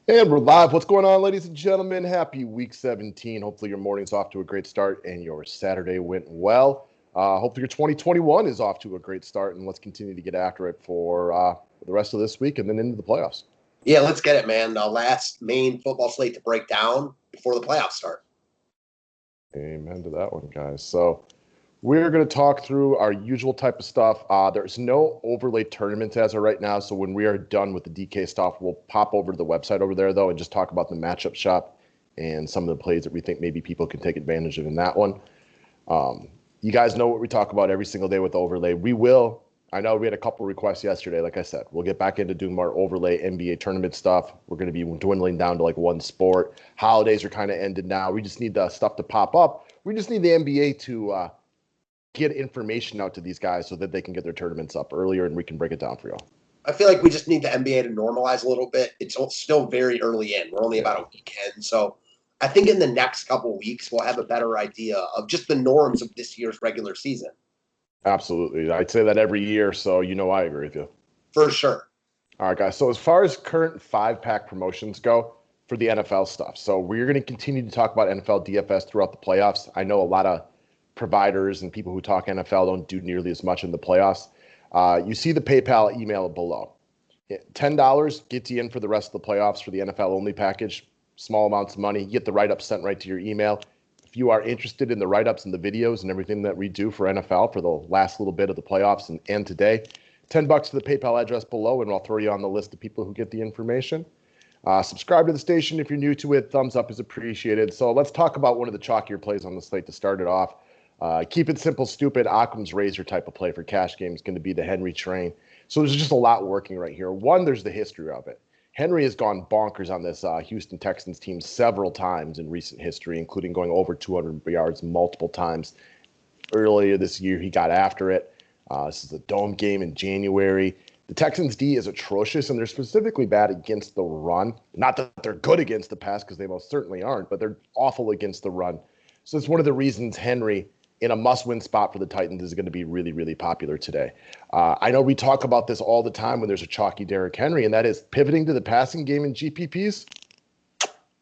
And we're live. What's going on, ladies and gentlemen? Happy week 17. Hopefully your morning's off to a great start and your Saturday went well. Hopefully your 2021 is off to a great start, and let's continue to get after it for the rest of this week and then into the playoffs. Yeah, let's get it, man. The last main football slate to break down before the playoffs start. Amen to that one, guys. So we're going to talk through our usual type of stuff. There's no overlay tournaments as of right now, so when we are done with the DK stuff, we'll pop over to the website over there, though, and just talk about the matchup shop and some of the plays that we think maybe people can take advantage of in that one. You guys know what we talk about every single day with the overlay. I know we had a couple requests yesterday. Like I said, we'll get back into doing more overlay NBA tournament stuff. We're going to be dwindling down to like one sport. Holidays are kind of ended now. We just need the stuff to pop up. We just need the NBA to get information out to these guys so that they can get their tournaments up earlier and we can break it down for y'all. I feel like we just need the NBA to normalize a little bit. It's still very early in. We're only about a weekend. So I think in the next couple of weeks, we'll have a better idea of just the norms of this year's regular season. Absolutely. I'd say that every year, so I agree with you. For sure. All right, guys. So as far as current 5-pack promotions go for the NFL stuff, so we're going to continue to talk about NFL DFS throughout the playoffs. I know a lot of providers and people who talk NFL don't do nearly as much in the playoffs. You see the PayPal email below. $10 gets you in for the rest of the playoffs for the NFL only package. Small amounts of money. You get the write-ups sent right to your email. If you are interested in the write-ups and the videos and everything that we do for NFL for the last little bit of the playoffs and today, $10 to the PayPal address below, and I'll throw you on the list of people who get the information. Subscribe to the station if you're new to it. Thumbs up is appreciated. So let's talk about one of the chalkier plays on the slate to start it off. Keep it simple, stupid. Occam's razor type of play for cash game is going to be the Henry train. So there's just a lot working right here. One, there's the history of it. Henry has gone bonkers on this Houston Texans team several times in recent history, including going over 200 yards multiple times. Earlier this year, he got after it. This is a dome game in January. The Texans' D is atrocious, and they're specifically bad against the run. Not that they're good against the pass, because they most certainly aren't, but they're awful against the run. So it's one of the reasons Henry, in a must-win spot for the Titans, is going to be really, really popular today. I know we talk about this all the time when there's a chalky Derrick Henry, and that is pivoting to the passing game in GPPs.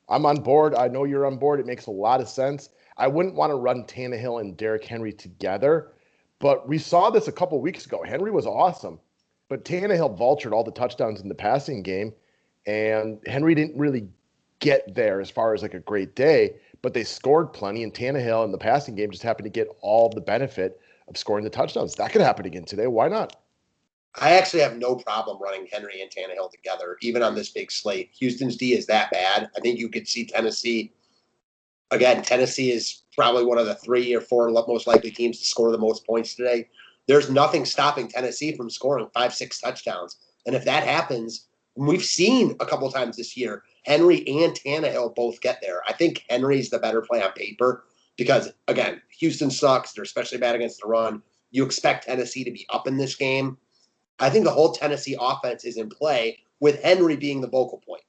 I'm on board. I know you're on board. It makes a lot of sense. I wouldn't want to run Tannehill and Derrick Henry together, but we saw this a couple weeks ago. Henry was awesome, but Tannehill vultured all the touchdowns in the passing game, and Henry didn't really get there as far as like a great day, but they scored plenty, and Tannehill in the passing game just happened to get all the benefit of scoring the touchdowns. That could happen again today. Why not? I actually have no problem running Henry and Tannehill together, even on this big slate. Houston's D is that bad. I think you could see Tennessee. Again, Tennessee is probably one of the 3 or 4 most likely teams to score the most points today. There's nothing stopping Tennessee from scoring 5-6 touchdowns. And if that happens, we've seen a couple times this year, Henry and Tannehill both get there. I think Henry's the better play on paper because, again, Houston sucks. They're especially bad against the run. You expect Tennessee to be up in this game. I think the whole Tennessee offense is in play with Henry being the focal point.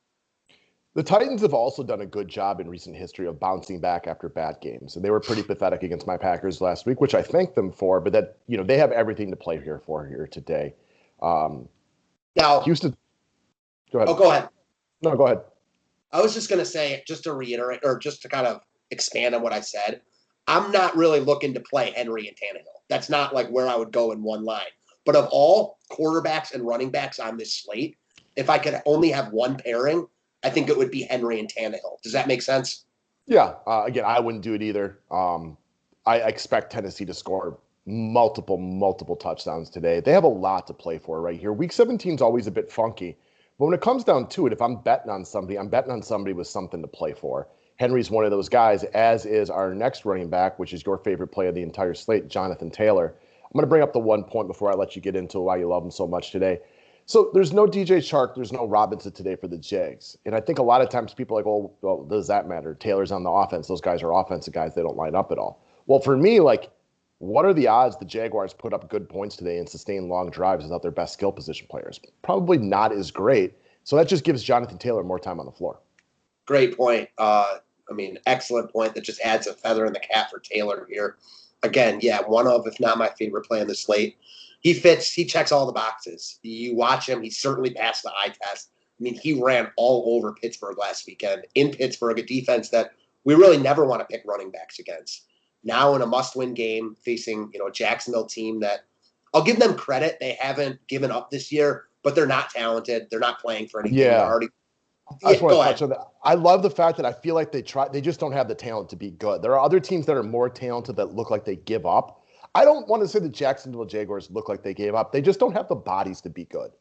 The Titans have also done a good job in recent history of bouncing back after bad games. And they were pretty pathetic against my Packers last week, which I thank them for, but that, they have everything to play here today. Now, Houston, go ahead. Oh, go ahead. No, go ahead. I was just going to say, just to reiterate, or just to kind of expand on what I said, I'm not really looking to play Henry and Tannehill. That's not like where I would go in one line. But of all quarterbacks and running backs on this slate, if I could only have one pairing, I think it would be Henry and Tannehill. Does that make sense? Yeah. Again, I wouldn't do it either. I expect Tennessee to score multiple touchdowns today. They have a lot to play for right here. Week 17 is always a bit funky. But when it comes down to it, if I'm betting on somebody, I'm betting on somebody with something to play for. Henry's one of those guys, as is our next running back, which is your favorite play of the entire slate, Jonathan Taylor. I'm going to bring up the one point before I let you get into why you love him so much today. So there's no DJ Chark, there's no Robinson today for the Jags. And I think a lot of times people are like, oh, well, does that matter? Taylor's on the offense. Those guys are offensive guys. They don't line up at all. Well, for me, what are the odds the Jaguars put up good points today and sustain long drives without their best skill position players? Probably not as great. So that just gives Jonathan Taylor more time on the floor. Great point. Excellent point. That just adds a feather in the cap for Taylor here. Again, yeah, one of, if not my favorite play on the slate. He checks all the boxes. You watch him, he certainly passed the eye test. mean, he ran all over Pittsburgh last weekend. In Pittsburgh, a defense that we really never want to pick running backs against. Now in a must-win game facing, a Jacksonville team that I'll give them credit. They haven't given up this year, but they're not talented. They're not playing for anything. Yeah. They're already. I just want to touch on that. I love the fact that I feel like they just don't have the talent to be good. There are other teams that are more talented that look like they give up. I don't want to say the Jacksonville Jaguars look like they gave up. They just don't have the bodies to be good.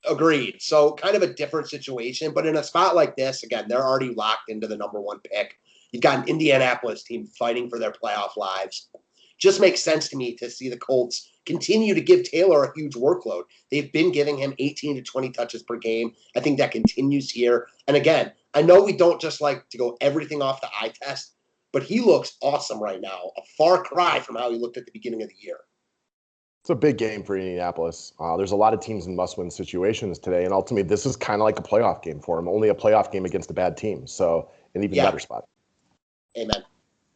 Agreed. So kind of a different situation, but in a spot like this, again, they're already locked into the number one pick. You've got an Indianapolis team fighting for their playoff lives. Just makes sense to me to see the Colts continue to give Taylor a huge workload. They've been giving him 18 to 20 touches per game. I think that continues here. And again, I know we don't just like to go everything off the eye test, but he looks awesome right now. A far cry from how he looked at the beginning of the year. It's a big game for Indianapolis. There's a lot of teams in must-win situations today, and ultimately this is kind of like a playoff game for him, only a playoff game against a bad team, so an even better spot. Amen.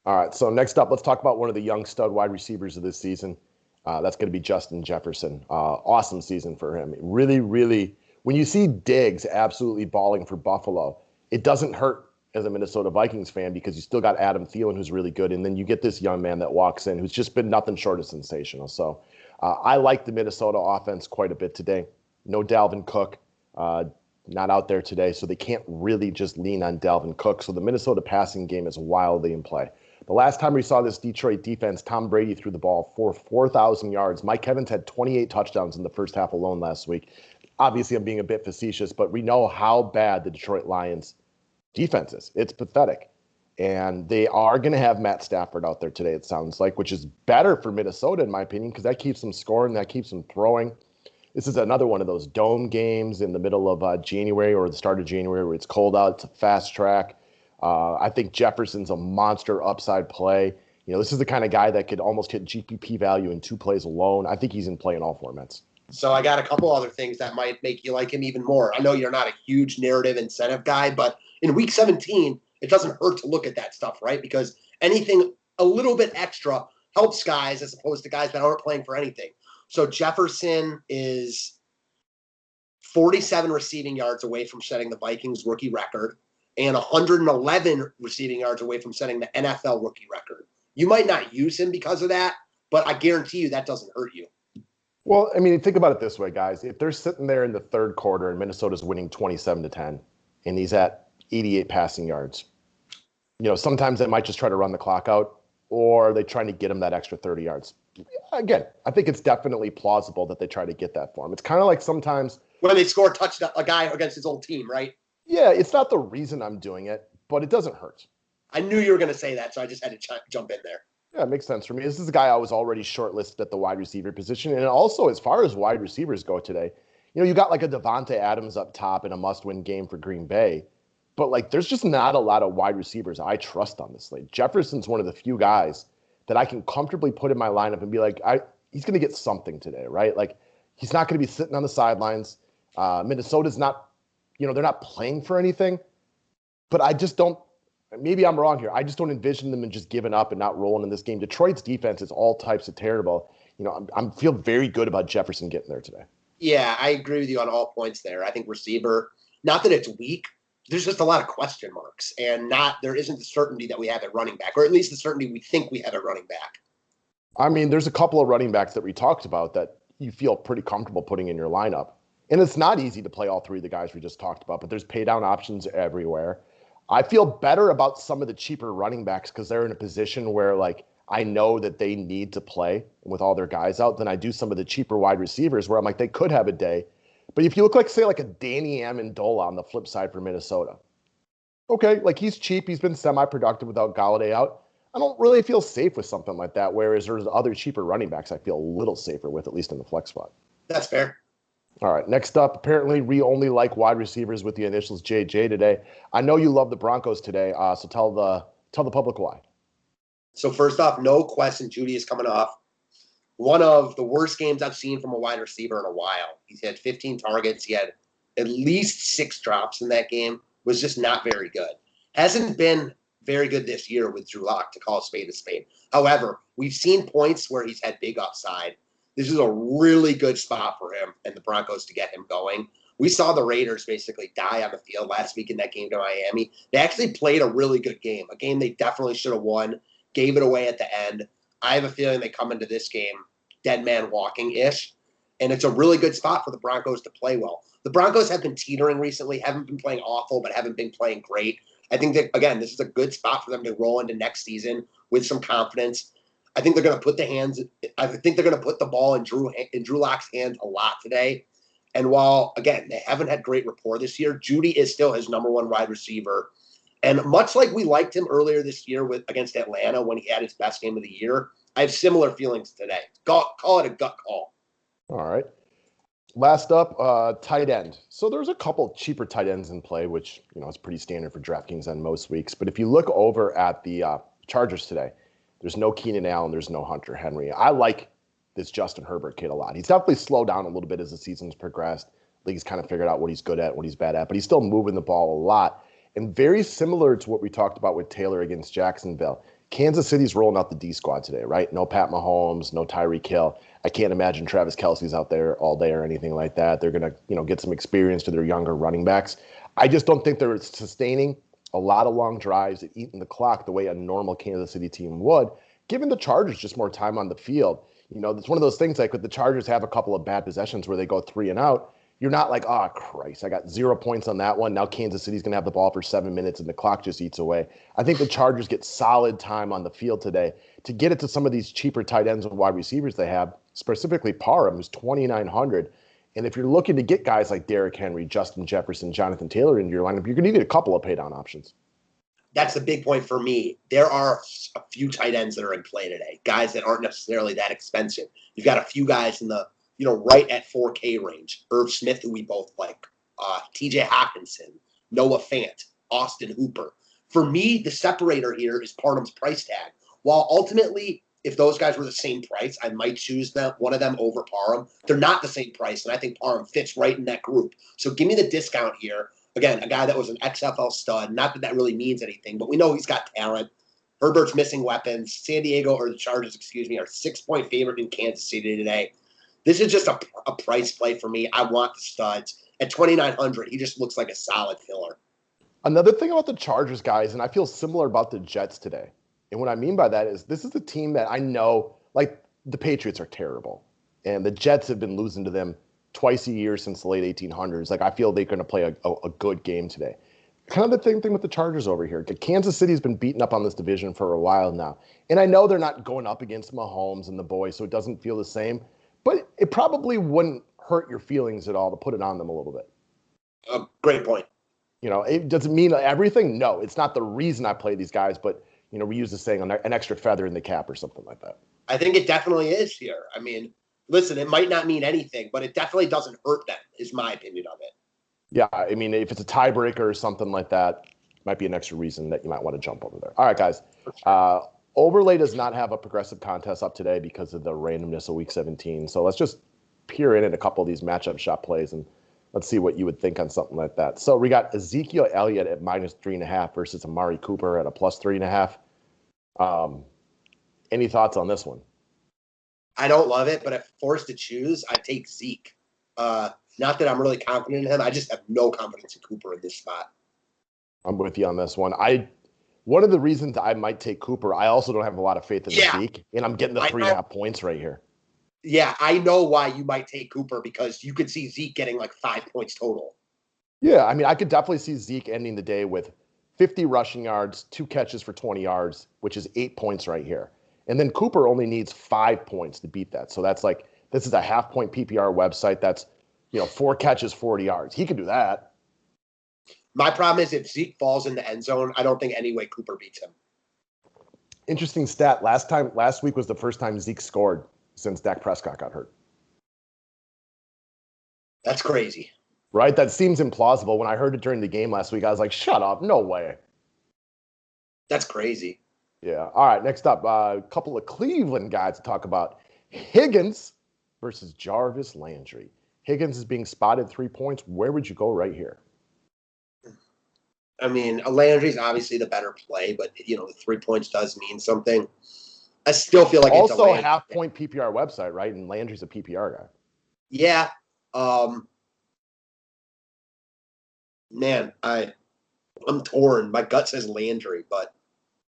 All right, so next up, let's talk about one of the young stud wide receivers of this season. That's going to be Justin Jefferson. Awesome season for him. Really, really, when you see Diggs absolutely balling for Buffalo, it doesn't hurt as a Minnesota Vikings fan because you still got Adam Thielen, who's really good, and then you get this young man that walks in who's just been nothing short of sensational. So I like the Minnesota offense quite a bit today. No Dalvin Cook, not out there today, so they can't really just lean on Dalvin Cook. So the Minnesota passing game is wildly in play. The last time we saw this Detroit defense, Tom Brady threw the ball for 4,000 yards. Mike Evans had 28 touchdowns in the first half alone last week. Obviously, I'm being a bit facetious, but we know how bad the Detroit Lions defense is. It's pathetic. And they are going to have Matt Stafford out there today, it sounds like, which is better for Minnesota, in my opinion, because that keeps them scoring, that keeps them throwing. This is another one of those dome games in the middle of January or the start of January where it's cold out. It's a fast track. I think Jefferson's a monster upside play. This is the kind of guy that could almost hit GPP value in 2 plays alone. I think he's in play in all formats. So I got a couple other things that might make you like him even more. I know you're not a huge narrative incentive guy, but in week 17, it doesn't hurt to look at that stuff, right? Because anything a little bit extra helps guys as opposed to guys that aren't playing for anything. So Jefferson is 47 receiving yards away from setting the Vikings rookie record and 111 receiving yards away from setting the NFL rookie record. You might not use him because of that, but I guarantee you that doesn't hurt you. Well, I mean, think about it this way, guys. If they're sitting there in the third quarter and Minnesota's winning 27-10 and he's at 88 passing yards, sometimes they might just try to run the clock out or they're trying to get him that extra 30 yards. Again, I think it's definitely plausible that they try to get that for him. It's kind of like sometimes when they score a touchdown, a guy against his old team, right? Yeah, it's not the reason I'm doing it, but it doesn't hurt. I knew you were going to say that, so I just had to jump in there. Yeah, it makes sense for me. This is a guy I was already shortlisted at the wide receiver position. And also, as far as wide receivers go today, you got like a Devontae Adams up top in a must-win game for Green Bay. But, there's just not a lot of wide receivers I trust on this slate. Jefferson's one of the few guys that I can comfortably put in my lineup and be like, he's going to get something today, right? He's not going to be sitting on the sidelines. Minnesota's not, they're not playing for anything. But I just don't, maybe I'm wrong here. I just don't envision them just giving up and not rolling in this game. Detroit's defense is all types of terrible. I feel very good about Jefferson getting there today. Yeah, I agree with you on all points there. I think receiver, not that it's weak, there's just a lot of question marks, and there isn't the certainty that we have at running back, or at least the certainty we think we have at running back. I mean, there's a couple of running backs that we talked about that you feel pretty comfortable putting in your lineup. And it's not easy to play all three of the guys we just talked about, but there's pay down options everywhere. I feel better about some of the cheaper running backs because they're in a position where, I know that they need to play with all their guys out than I do some of the cheaper wide receivers where I'm like, they could have a day. But if you look like, say, a Danny Amendola on the flip side for Minnesota, okay, he's cheap. He's been semi-productive without Galladay out. I don't really feel safe with something like that, whereas there's other cheaper running backs I feel a little safer with, at least in the flex spot. That's fair. All right, next up, apparently we only like wide receivers with the initials JJ today. I know you love the Broncos today, so tell the public why. So first off, no question, Judy is coming off one of the worst games I've seen from a wide receiver in a while. He's had 15 targets. He had at least 6 drops in that game. Was just not very good. Hasn't been very good this year with Drew Lock, to call a spade a spade. However, we've seen points where he's had big upside. This is a really good spot for him and the Broncos to get him going. We saw the Raiders basically die on the field last week in that game to Miami. They actually played a really good game, a game they definitely should have won, gave it away at the end. I have a feeling they come into this game dead man walking-ish, and it's a really good spot for the Broncos to play well. The Broncos have been teetering recently, haven't been playing awful, but haven't been playing great. I think that, again, this is a good spot for them to roll into next season with some confidence. I think they're going to put the ball in Drew Lock's hands a lot today. And while, again, they haven't had great rapport this year, Judy is still his number one wide receiver. And much like we liked him earlier this year against Atlanta when he had his best game of the year, I have similar feelings today. Call it a gut call. All right. Last up, tight end. So there's a couple cheaper tight ends in play, which, is pretty standard for DraftKings on most weeks. But if you look over at the Chargers today, there's no Keenan Allen, there's no Hunter Henry. I like this Justin Herbert kid a lot. He's definitely slowed down a little bit as the season's progressed. I think he's kind of figured out what he's good at, what he's bad at, but he's still moving the ball a lot. And very similar to what we talked about with Taylor against Jacksonville, Kansas City's rolling out the D squad today, right? No Pat Mahomes, no Tyreek Hill. I can't imagine Travis Kelce's out there all day or anything like that. They're going to, get some experience to their younger running backs. I just don't think they're sustaining a lot of long drives and eating the clock the way a normal Kansas City team would, giving the Chargers just more time on the field. It's one of those things like with the Chargers have a couple of bad possessions where they go 3 and out. You're not like, oh, Christ, I got 0 points on that one. Now Kansas City's going to have the ball for 7 minutes and the clock just eats away. I think the Chargers get solid time on the field today to get it to some of these cheaper tight ends and wide receivers they have, specifically Parham, who's 2,900. And if you're looking to get guys like Derrick Henry, Justin Jefferson, Jonathan Taylor into your lineup, you're going to get a couple of pay-down options. That's the big point for me. There are a few tight ends that are in play today, guys that aren't necessarily that expensive. You've got a few guys in the right at 4K range. Irv Smith, who we both like, TJ Hawkinson, Noah Fant, Austin Hooper. For me, the separator here is Parham's price tag. While ultimately, if those guys were the same price, I might choose one of them over Parham. They're not the same price, and I think Parham fits right in that group. So give me the discount here. Again, a guy that was an XFL stud. Not that really means anything, but we know he's got talent. Herbert's missing weapons. The Chargers, are 6-point favorite in Kansas City today. This is just a price play for me. I want the studs. At 2,900, he just looks like a solid filler. Another thing about the Chargers, guys, and I feel similar about the Jets today. And what I mean by that is this is a team that I know, like the Patriots are terrible. And the Jets have been losing to them twice a year since the late 1800s. Like I feel they're going to play a good game today. Kind of the same thing with the Chargers over here. Kansas City's been beaten up on this division for a while now. And I know they're not going up against Mahomes and the boys, so it doesn't feel the same. But it probably wouldn't hurt your feelings at all to put it on them a little bit. Great point. It doesn't mean everything. No, it's not the reason I play these guys, but, we use the saying an extra feather in the cap or something like that. I think it definitely is here. I mean, listen, it might not mean anything, but it definitely doesn't hurt them, is my opinion of it. Yeah, I mean, if it's a tiebreaker or something like that, might be an extra reason that you might want to jump over there. All right, guys. Overlay does not have a progressive contest up today because of the randomness of Week 17. So let's just peer in at a couple of these matchup shot plays and let's see what you would think on something like that. So we got Ezekiel Elliott at -3.5 versus Amari Cooper at a +3.5. Any thoughts on this one? I don't love it, but if forced to choose, I take Zeke. Not that I'm really confident in him. I just have no confidence in Cooper in this spot. I'm with you on this one. One of the reasons I might take Cooper, I also don't have a lot of faith in Zeke, and I'm getting the 3.5 points right here. Yeah, I know why you might take Cooper because you could see Zeke getting like 5 points total. Yeah, I mean, I could definitely see Zeke ending the day with 50 rushing yards, 2 catches for 20 yards, which is 8 points right here. And then Cooper only needs 5 points to beat that. So that's like, this is a half-point PPR website. That's, 4 catches, 40 yards. He could do that. My problem is if Zeke falls in the end zone, I don't think any way Cooper beats him. Interesting stat. Last week was the first time Zeke scored since Dak Prescott got hurt. That's crazy. Right? That seems implausible. When I heard it during the game last week, I was like, shut up. No way. That's crazy. Yeah. All right. Next up, a couple of Cleveland guys to talk about. Higgins versus Jarvis Landry. Higgins is being spotted 3 points. Where would you go right here? I mean, Landry's obviously the better play, but, the 3 points does mean something. I still feel like also it's also a half-point PPR website, right? And Landry's a PPR guy. Yeah. Man, I'm torn. My gut says Landry, but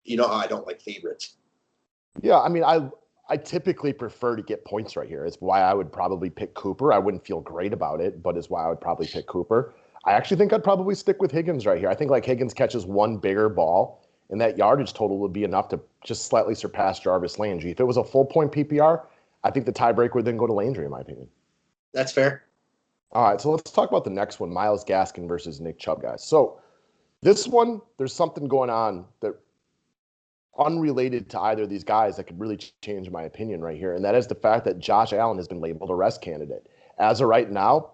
you know how I don't like favorites. Yeah, I mean, I typically prefer to get points right here. It's why I would probably pick Cooper. I wouldn't feel great about it, but it's why I would probably pick Cooper. I actually think I'd probably stick with Higgins right here. I think like Higgins catches one bigger ball, and that yardage total would be enough to just slightly surpass Jarvis Landry. If it was a full point PPR, I think the tiebreaker would then go to Landry, in my opinion. That's fair. All right, so let's talk about the next one, Myles Gaskin versus Nick Chubb, guys. So this one, there's something going on that unrelated to either of these guys that could really change my opinion right here, and that is the fact that Josh Allen has been labeled a rest candidate. As of right now,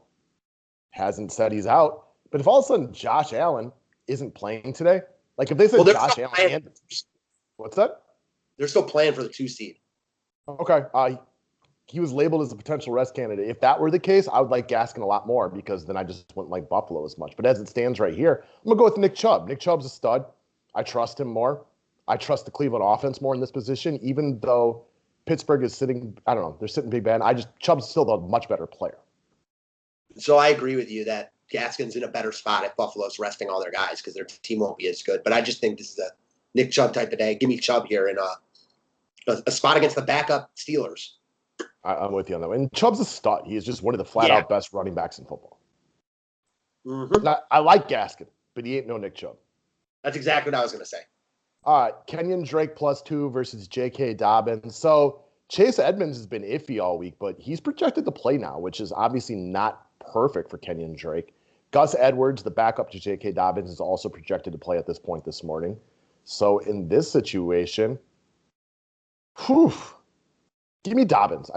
hasn't said he's out, but if all of a sudden Josh Allen isn't playing today, like if they said Josh Allen and what's that? They're still playing for the 2 seed. Okay. He was labeled as a potential rest candidate. If that were the case, I would like Gaskin a lot more because then I just wouldn't like Buffalo as much. But as it stands right here, I'm going to go with Nick Chubb. Nick Chubb's a stud. I trust him more. I trust the Cleveland offense more in this position, even though Pittsburgh is sitting, I don't know, they're sitting Big Ben. Chubb's still a much better player. So I agree with you that Gaskin's in a better spot if Buffalo's resting all their guys because their team won't be as good. But I just think this is a Nick Chubb type of day. Give me Chubb here in a spot against the backup Steelers. I'm with you on that one. And Chubb's a stud. He is just one of the flat-out best running backs in football. Mm-hmm. Now, I like Gaskin, but he ain't no Nick Chubb. That's exactly what I was going to say. All right, Kenyon Drake +2 versus J.K. Dobbins. So Chase Edmonds has been iffy all week, but he's projected to play now, which is obviously not perfect for Kenyon Drake. Gus Edwards, the backup to J.K. Dobbins, is also projected to play at this point this morning. So in this situation, give me Dobbins.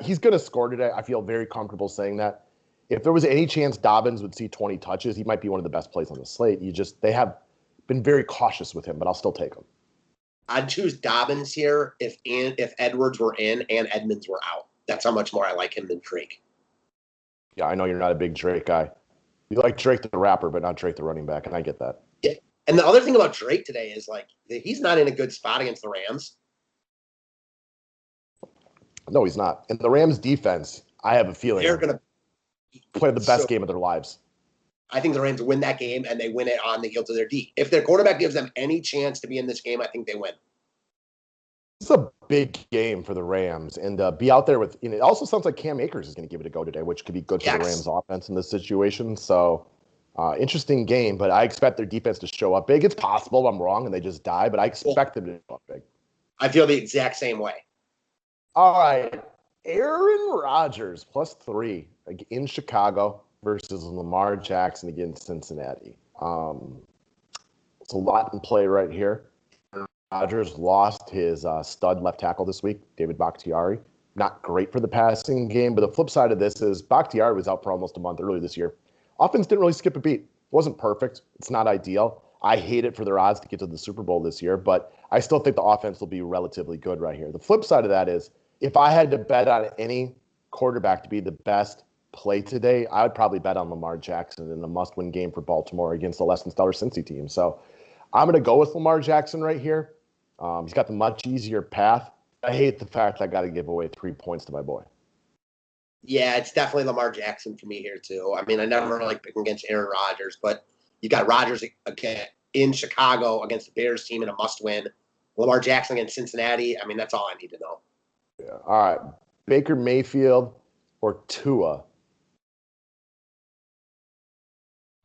He's going to score today. I feel very comfortable saying that. If there was any chance Dobbins would see 20 touches, he might be one of the best plays on the slate. They have been very cautious with him, but I'll still take him. I'd choose Dobbins here if Edwards were in and Edmonds were out. That's how much more I like him than Drake. Yeah, I know you're not a big Drake guy. You like Drake the rapper, but not Drake the running back, and I get that. Yeah. And the other thing about Drake today is like he's not in a good spot against the Rams. No, he's not. And the Rams defense, I have a feeling they're going to play the best game of their lives. I think the Rams win that game, and they win it on the heels of their D. If their quarterback gives them any chance to be in this game, I think they win. It's a big game for the Rams, and be out there with. It also sounds like Cam Akers is going to give it a go today, which could be good for the Rams' offense in this situation. So, interesting game, but I expect their defense to show up big. It's possible I'm wrong and they just die, but I expect them to show up big. I feel the exact same way. All right, Aaron Rodgers +3 in Chicago versus Lamar Jackson against Cincinnati. It's a lot in play right here. Rodgers lost his stud left tackle this week, David Bakhtiari. Not great for the passing game, but the flip side of this is Bakhtiari was out for almost a month earlier this year. Offense didn't really skip a beat. It wasn't perfect. It's not ideal. I hate it for their odds to get to the Super Bowl this year, but I still think the offense will be relatively good right here. The flip side of that is if I had to bet on any quarterback to be the best play today, I would probably bet on Lamar Jackson in a must-win game for Baltimore against the less than stellar Cincy team. So I'm going to go with Lamar Jackson right here. He's got the much easier path. I hate the fact I got to give away 3 points to my boy. Yeah, it's definitely Lamar Jackson for me here too. I mean, I never like picking against Aaron Rodgers, but you got Rodgers again in Chicago against the Bears team in a must-win. Lamar Jackson against Cincinnati. I mean, that's all I need to know. Yeah. All right, Baker Mayfield or Tua.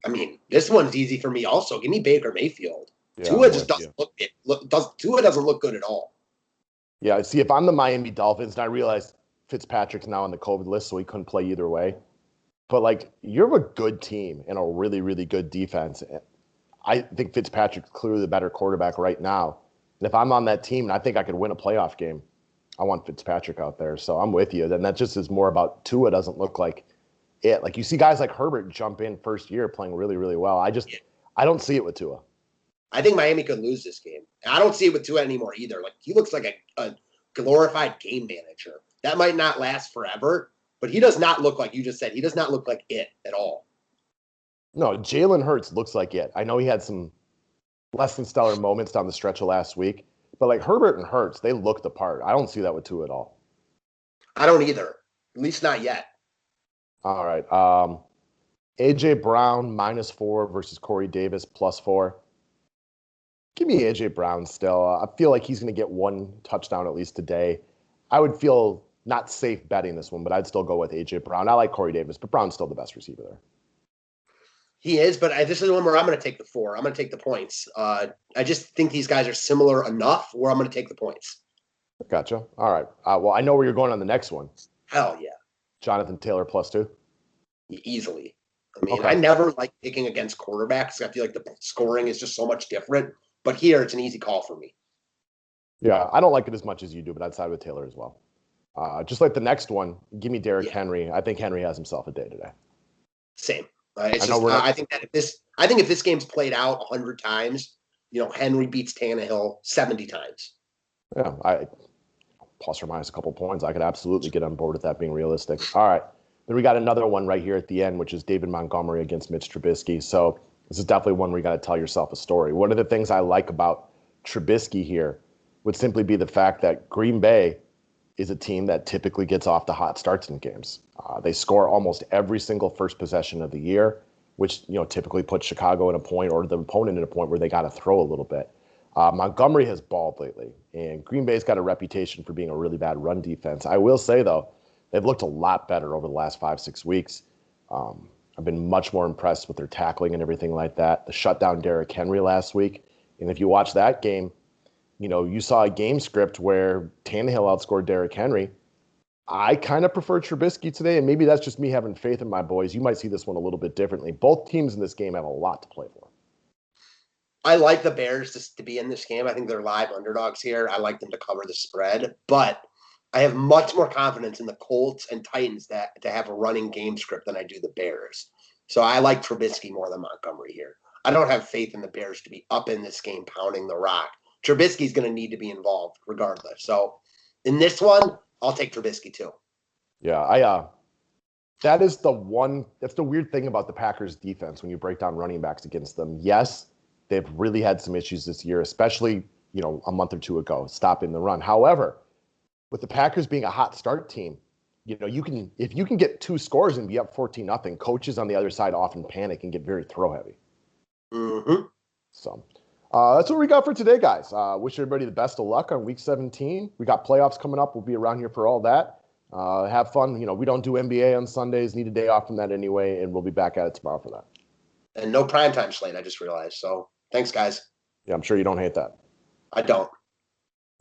I mean, this one's easy for me also. Give me Baker Mayfield. Yeah, Tua just doesn't Tua doesn't look good at all. Yeah, see, if I'm the Miami Dolphins, and I realize Fitzpatrick's now on the COVID list, so he couldn't play either way. But, like, you're a good team and a really, really good defense. I think Fitzpatrick's clearly the better quarterback right now. And if I'm on that team and I think I could win a playoff game, I want Fitzpatrick out there. So I'm with you. Then that just is more about Tua doesn't look like it. Like, you see guys like Herbert jump in first year playing really, really well. I don't see it with Tua. I think Miami could lose this game. I don't see it with Tua anymore either. Like, he looks like a glorified game manager. That might not last forever, but he does not look like you just said. He does not look like it at all. No, Jalen Hurts looks like it. I know he had some less than stellar moments down the stretch of last week, but like Herbert and Hurts, they look the part. I don't see that with Tua at all. I don't either. At least not yet. All right. AJ Brown -4 versus Corey Davis +4. Give me AJ Brown still. I feel like he's going to get one touchdown at least today. I would feel not safe betting this one, but I'd still go with AJ Brown. I like Corey Davis, but Brown's still the best receiver there. He is, but this is the one where I'm going to take the 4. I'm going to take the points. I just think these guys are similar enough where I'm going to take the points. Gotcha. All right. Well, I know where you're going on the next one. Hell yeah. Jonathan Taylor +2. Easily. I mean, I never like picking against quarterbacks. I feel like the scoring is just so much different. But here, it's an easy call for me. Yeah, I don't like it as much as you do, but I'd side with Taylor as well. Just like the next one, give me Derrick Henry. I think Henry has himself a day today. Same. I think that if this game's played out 100 times, Henry beats Tannehill 70 times. Yeah, I plus or minus a couple points. I could absolutely get on board with that being realistic. All right. Then we got another one right here at the end, which is David Montgomery against Mitch Trubisky. So this is definitely one where you got to tell yourself a story. One of the things I like about Trubisky here would simply be the fact that Green Bay is a team that typically gets off the hot starts in games. They score almost every single first possession of the year, which typically puts Chicago in a point or the opponent in a point where they got to throw a little bit. Montgomery has balled lately, and Green Bay's got a reputation for being a really bad run defense. I will say, though, they've looked a lot better over the last 5-6 weeks. I've been much more impressed with their tackling and everything like that. The shutdown Derrick Henry last week. And if you watch that game, you saw a game script where Tannehill outscored Derrick Henry. I kind of prefer Trubisky today, and maybe that's just me having faith in my boys. You might see this one a little bit differently. Both teams in this game have a lot to play for. I like the Bears to be in this game. I think they're live underdogs here. I like them to cover the spread, but I have much more confidence in the Colts and Titans to have a running game script than I do the Bears. So I like Trubisky more than Montgomery here. I don't have faith in the Bears to be up in this game pounding the rock. Trubisky's going to need to be involved regardless. So in this one, I'll take Trubisky too. Yeah, that's the weird thing about the Packers defense when you break down running backs against them. Yes, they've really had some issues this year, especially, a month or two ago, stopping the run. However, with the Packers being a hot start team, if you can get 2 scores and be up 14-0, coaches on the other side often panic and get very throw heavy. Mm-hmm. So that's what we got for today, guys. Wish everybody the best of luck on week 17. We got playoffs coming up. We'll be around here for all that. Have fun. We don't do NBA on Sundays. Need a day off from that anyway, and we'll be back at it tomorrow for that. And no primetime slate, I just realized. So thanks, guys. Yeah, I'm sure you don't hate that. I don't.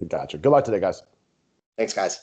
Gotcha. Good luck today, guys. Thanks, guys.